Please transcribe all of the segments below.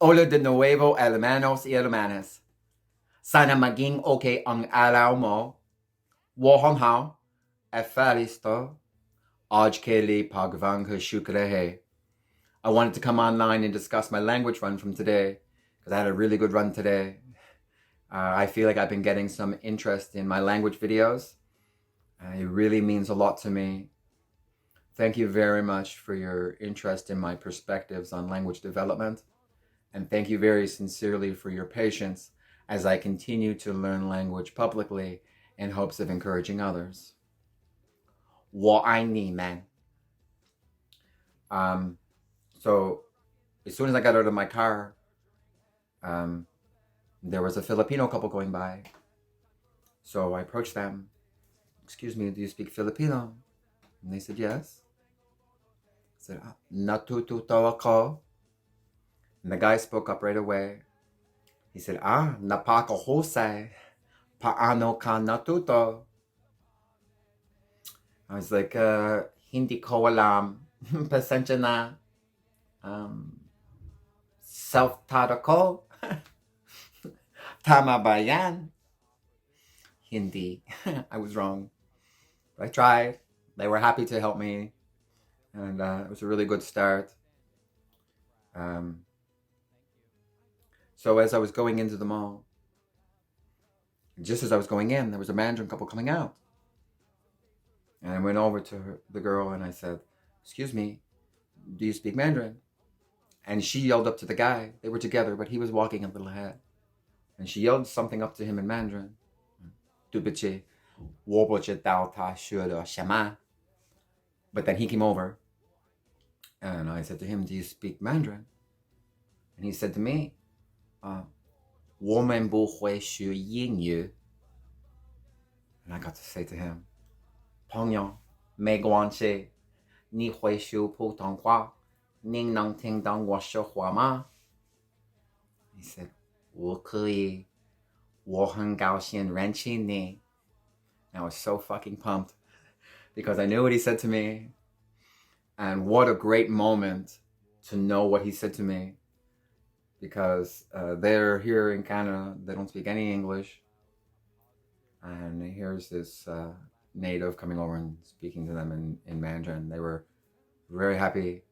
Hola de nuevo, hermanos y hermanas. Sana maging okay ang araw mo. Wohon hao. Efaristo. Ajkeli pagvanga shukrehe. I wanted to come online and discuss my language run from today because I had a really good run today. I feel like I've been getting some interest in my language videos. It really means a lot to me. Thank you very much for your interest in my perspectives on language development. And thank you very sincerely for your patience as I continue to learn language publicly in hopes of encouraging others. 我爱你们. So as soon as I got out of my car, there was a Filipino couple going by. So I approached them. Excuse me, do you speak Filipino? And they said, yes. I said, natututo ako. And the guy spoke up right away. He said, napakahusay. Paano ka natuto? I was like, hindi ko alam. Pasensya na. Self-taught ako. Tama ba yan? Hindi. I was wrong. But I tried. They were happy to help me. And it was a really good start. So as I was going into the mall, just as I was going in, there was a Mandarin couple coming out. And I went over to the girl and I said, excuse me, do you speak Mandarin? And she yelled up to the guy. They were together, but he was walking a little ahead. And she yelled something up to him in Mandarin. But then he came over and I said to him, do you speak Mandarin? And he said to me, 我们不会说英语. And I got to say to him, 朋友，没关系，你会说普通话，您能听到我说话吗? He said, 我可以，我很高兴认识你. And I was so fucking pumped because I knew what he said to me. And what a great moment to know what he said to me. Because they're here in Canada, they don't speak any English. And here's this native coming over and speaking to them in Mandarin. They were very happy.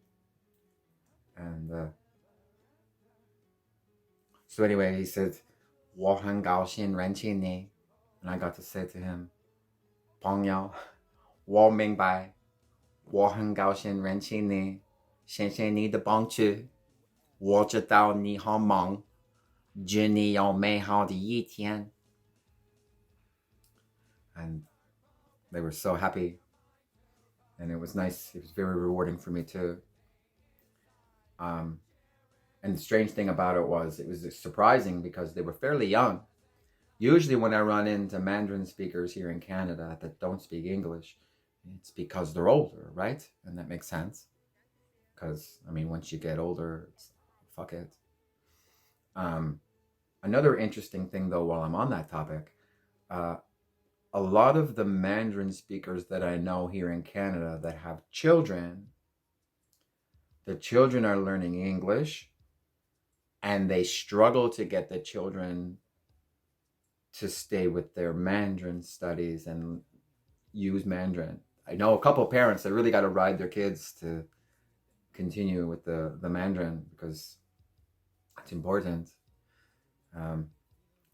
And so anyway, he said, 我很高兴认识你. And I got to say to him, 朋友，我明白，我很高兴认识你，谢谢你的帮助。我知道你很忙，祝你有美好的一天. And they were so happy. And it was nice. It was very rewarding for me too. And the strange thing about it was surprising because they were fairly young. Usually when I run into Mandarin speakers here in Canada that don't speak English, it's because they're older, right? And that makes sense. Because, I mean, once you get older, fuck it. Another interesting thing, though, while I'm on that topic, a lot of the Mandarin speakers that I know here in Canada that have children, the children are learning English, and they struggle to get the children to stay with their Mandarin studies and use Mandarin. I know a couple of parents that really got to ride their kids to continue with the Mandarin because it's important.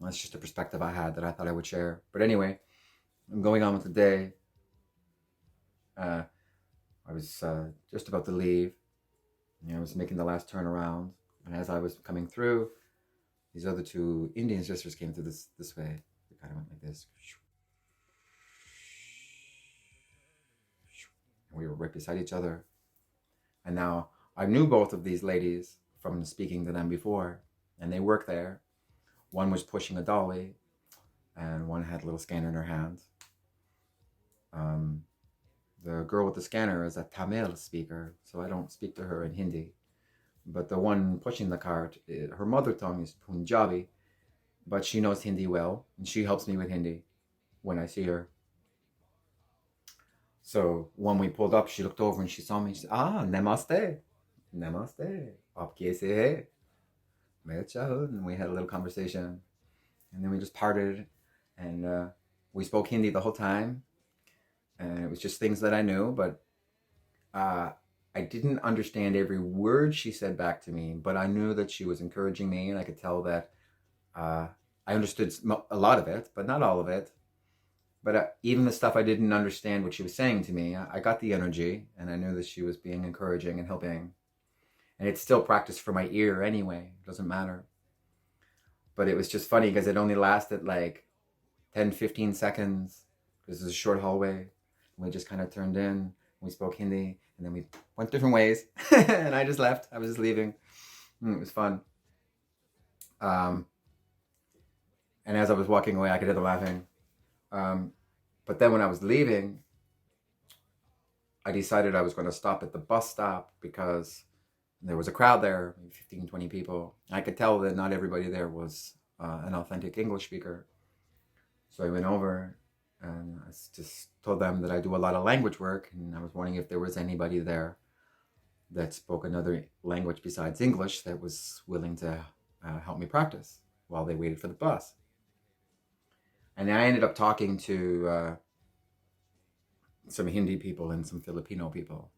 That's just a perspective I had that I thought I would share. But anyway, I'm going on with the day. I was just about to leave. I was making the last turnaround. And as I was coming through, these other two Indian sisters came through this way. They kind of went like this. And we were right beside each other. And now I knew both of these ladies from speaking to them before. And they work there. One was pushing a dolly. And one had a little scanner in her hand. The girl with the scanner is a Tamil speaker. So I don't speak to her in Hindi. But the one pushing the cart, her mother tongue is Punjabi, but she knows Hindi well, and she helps me with Hindi when I see her. So when we pulled up, she looked over and she saw me. She said, namaste. Namaste. Aap kaise hai? and we had a little conversation, and then we just parted, and we spoke Hindi the whole time, and it was just things that I knew, but I didn't understand every word she said back to me, but I knew that she was encouraging me, and I could tell that I understood a lot of it, but not all of it. But even the stuff I didn't understand what she was saying to me, I got the energy, and I knew that she was being encouraging and helping. And it's still practice for my ear anyway. It doesn't matter. But it was just funny because it only lasted like 10, 15 seconds. This is a short hallway. And we just kind of turned in. We spoke Hindi, and then we went different ways. And I just left. I was just leaving. It was fun. And as I was walking away, I could hear them laughing. But then when I was leaving, I decided I was going to stop at the bus stop because there was a crowd there, 15, 20 people. I could tell that not everybody there was an authentic English speaker. So I went over and I just told them that I do a lot of language work, and I was wondering if there was anybody there that spoke another language besides English that was willing to help me practice while they waited for the bus. And I ended up talking to some Hindi people and some Filipino people.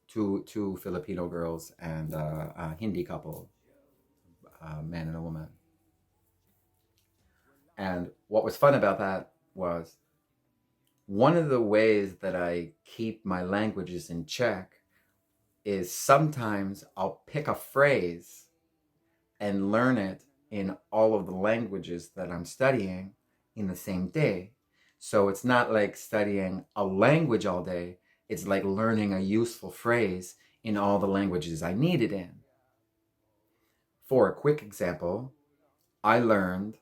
Two Filipino girls and a Hindi couple, a man and a woman. And what was fun about that was one of the ways that I keep my languages in check is sometimes I'll pick a phrase and learn it in all of the languages that I'm studying in the same day. So it's not like studying a language all day. It's like learning a useful phrase in all the languages I need it in. For a quick example, I learned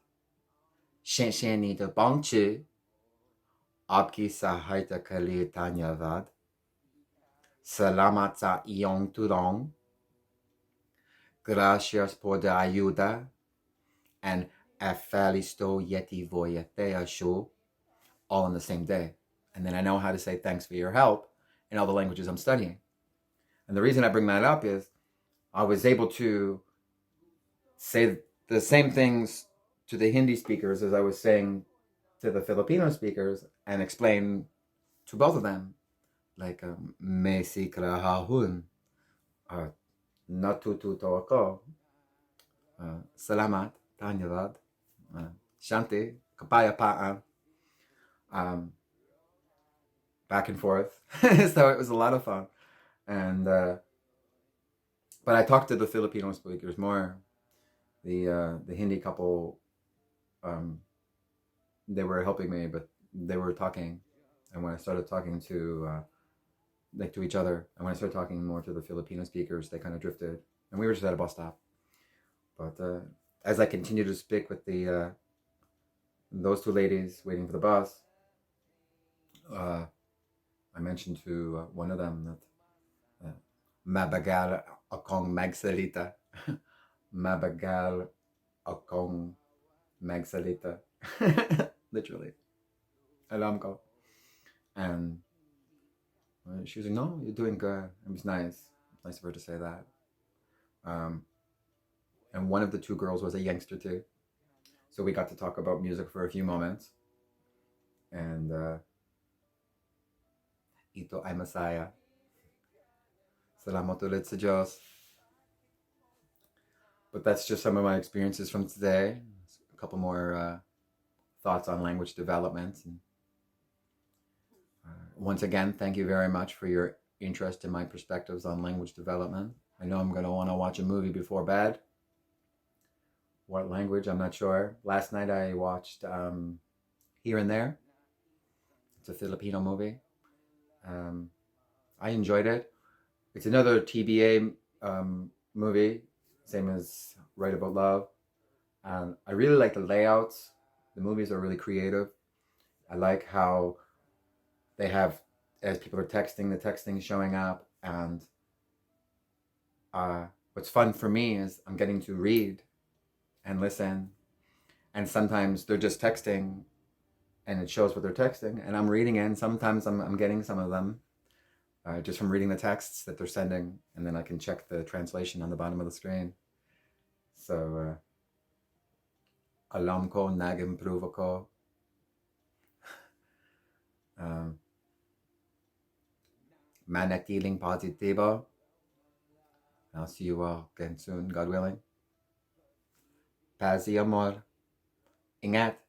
Shensheni de Bangchu, Abki Sahayta Kali Tanyavad, Salamat sa iyong tulong, Gracias por la ayuda, and Afalisto Yeti Voyateashu, all in the same day. And then I know how to say thanks for your help in all the languages I'm studying. And the reason I bring that up is I was able to say the same things to the Hindi speakers as I was saying to the Filipino speakers, and explain to both of them, like me si krahahun, natututo ako, salamat, tanyavad, shanti, kapayapaan, back and forth. So it was a lot of fun. And but I talked to the Filipino speakers more. The Hindi couple, they were helping me, but they were talking. And when I started talking to to each other, and when I started talking more to the Filipino speakers, they kind of drifted, and we were just at a bus stop. But as I continued to speak with the those two ladies waiting for the bus, I mentioned to one of them that mabagal akong magsalita. Mabagal akong magsalita. Literally. Alam ko. And she was like, no, you're doing good. It was nice. Nice of her to say that. And one of the two girls was a youngster too. So we got to talk about music for a few moments. And ito ay Masaya. Salamat ulit sa Diyos. But that's just some of my experiences from today. A couple more thoughts on language development. And, once again, thank you very much for your interest in my perspectives on language development. I know I'm going to want to watch a movie before bed. What language? I'm not sure. Last night I watched Here and There. It's a Filipino movie. I enjoyed it. It's another TBA movie, same as Write About Love. I really like the layouts. The movies are really creative. I like how they have, as people are texting, the texting showing up. And what's fun for me is I'm getting to read and listen. And sometimes they're just texting and it shows what they're texting. And I'm reading it, and sometimes I'm getting some of them just from reading the texts that they're sending. And then I can check the translation on the bottom of the screen. So, alam ko, nag-improve ako. Manatiling positibo. I'll see you all again soon, God willing. Paz y amor. Ingat.